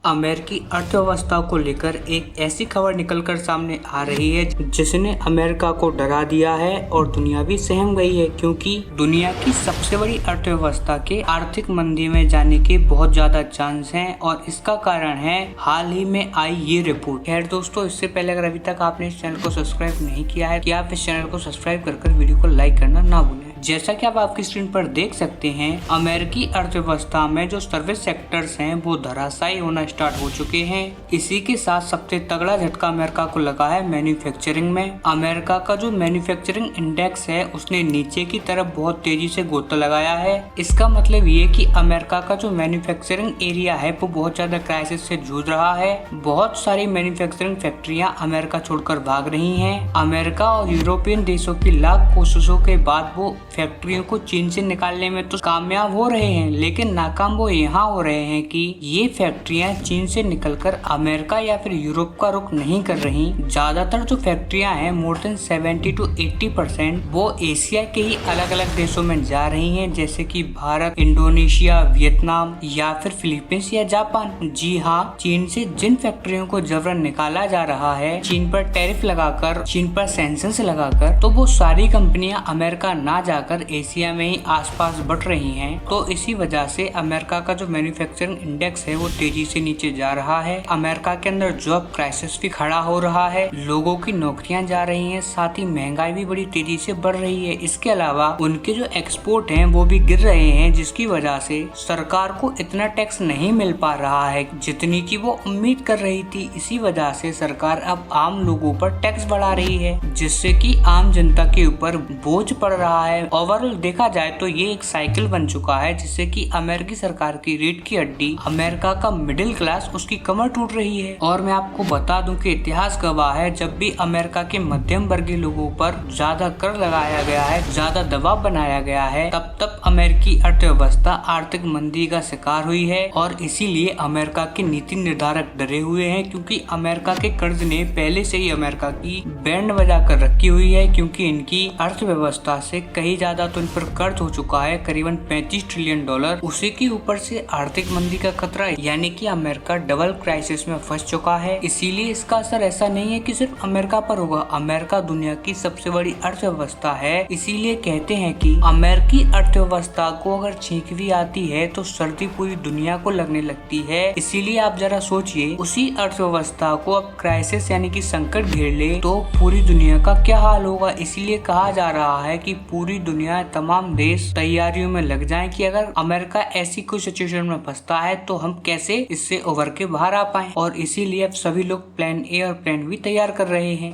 अमेरिकी अर्थव्यवस्था को लेकर एक ऐसी खबर निकलकर सामने आ रही है जिसने अमेरिका को डरा दिया है और दुनिया भी सहम गई है, क्योंकि दुनिया की सबसे बड़ी अर्थव्यवस्था के आर्थिक मंदी में जाने के बहुत ज्यादा चांस हैं और इसका कारण है हाल ही में आई ये रिपोर्ट। खैर दोस्तों, इससे पहले अगर अभी तक आपने इस चैनल को सब्सक्राइब नहीं किया है कि आप इस चैनल को सब्सक्राइब कर वीडियो को लाइक करना ना भूलें। जैसा कि आप आपकी स्क्रीन पर देख सकते हैं, अमेरिकी अर्थव्यवस्था में जो सर्विस सेक्टर्स हैं वो धराशायी होना स्टार्ट हो चुके हैं। इसी के साथ सबसे तगड़ा झटका अमेरिका को लगा है मैन्युफैक्चरिंग में। अमेरिका का जो मैन्युफैक्चरिंग इंडेक्स है उसने नीचे की तरफ बहुत तेजी से गोता लगाया है। इसका मतलब ये कि अमेरिका का जो मैन्युफैक्चरिंग एरिया है वो बहुत ज्यादा क्राइसिस से जूझ रहा है। बहुत सारी मैन्युफैक्चरिंग फैक्ट्रियां अमेरिका छोड़कर भाग रही हैं। अमेरिका और यूरोपियन देशों की लाख कोशिशों के बाद वो फैक्ट्रियों को चीन से निकालने में तो कामयाब हो रहे हैं, लेकिन नाकाम वो यहाँ हो रहे हैं कि ये फैक्ट्रियां चीन से निकलकर अमेरिका या फिर यूरोप का रुख नहीं कर रही। ज्यादातर जो फैक्ट्रियां हैं, मोर देन 70 to 80% वो एशिया के ही अलग अलग देशों में जा रही हैं, जैसे कि भारत, इंडोनेशिया, वियतनाम या फिर फिलीपींस या जापान। जी हाँ, चीन से जिन फैक्ट्रियों को जबरन निकाला जा रहा है, चीन पर टैरिफ लगाकर, चीन पर सैंक्शंस लगाकर, तो वो सारी कंपनियां अमेरिका ना जाकर एशिया में ही आसपास बढ़ रही हैं। तो इसी वजह से अमेरिका का जो मैन्युफैक्चरिंग इंडेक्स है वो तेजी से नीचे जा रहा है। अमेरिका के अंदर जॉब क्राइसिस भी खड़ा हो रहा है, लोगों की नौकरियां जा रही हैं, साथ ही महंगाई भी बड़ी तेजी से बढ़ रही है। इसके अलावा उनके जो एक्सपोर्ट हैं वो भी गिर रहे हैं, जिसकी वजह से सरकार को इतना टैक्स नहीं मिल पा रहा है जितनी की वो उम्मीद कर रही थी। इसी वजह से सरकार अब आम लोगों पर टैक्स बढ़ा रही है, जिससे कि आम जनता के ऊपर बोझ पड़ रहा है। ओवरऑल देखा जाए तो ये एक साइकिल बन चुका है, जिससे कि अमेरिकी सरकार की रीढ़ की हड्डी अमेरिका का मिडिल क्लास, उसकी कमर टूट रही है। और मैं आपको बता दूं कि इतिहास गवाह है, जब भी अमेरिका के मध्यम वर्गीय लोगों पर ज्यादा कर लगाया गया है, ज्यादा दबाव बनाया गया है, तब अमेरिकी अर्थव्यवस्था आर्थिक मंदी का शिकार हुई है। और इसीलिए अमेरिका के नीति निर्धारक डरे हुए हैं, क्योंकि अमेरिका के कर्ज ने पहले से ही अमेरिका की बैंड बजा कर रखी हुई है, क्योंकि इनकी अर्थव्यवस्था से कहीं ज्यादा तो इन पर कर्ज हो चुका है, करीबन $35 ट्रिलियन। उसी के ऊपर से आर्थिक मंदी का खतरा, यानी कि अमेरिका डबल क्राइसिस में फंस चुका है। इसीलिए इसका असर ऐसा नहीं है कि सिर्फ अमेरिका पर होगा। अमेरिका दुनिया की सबसे बड़ी अर्थव्यवस्था है, इसीलिए कहते हैं कि अमेरिकी अर्थव्यवस्था को अगर छींक भी आती है तो सर्दी पूरी दुनिया को लगने लगती है। इसीलिए आप जरा सोचिए, उसी अर्थव्यवस्था को अब क्राइसिस यानी कि संकट घेर ले तो पूरी दुनिया का क्या हाल होगा। इसीलिए कहा जा रहा है कि पूरी दुनिया, तमाम देश तैयारियों में लग जाएं कि अगर अमेरिका ऐसी कोई सिचुएशन में फंसता है तो हम कैसे इससे उभर के बाहर आ पाएं। और इसीलिए अब सभी लोग प्लान ए और प्लान बी तैयार कर रहे हैं।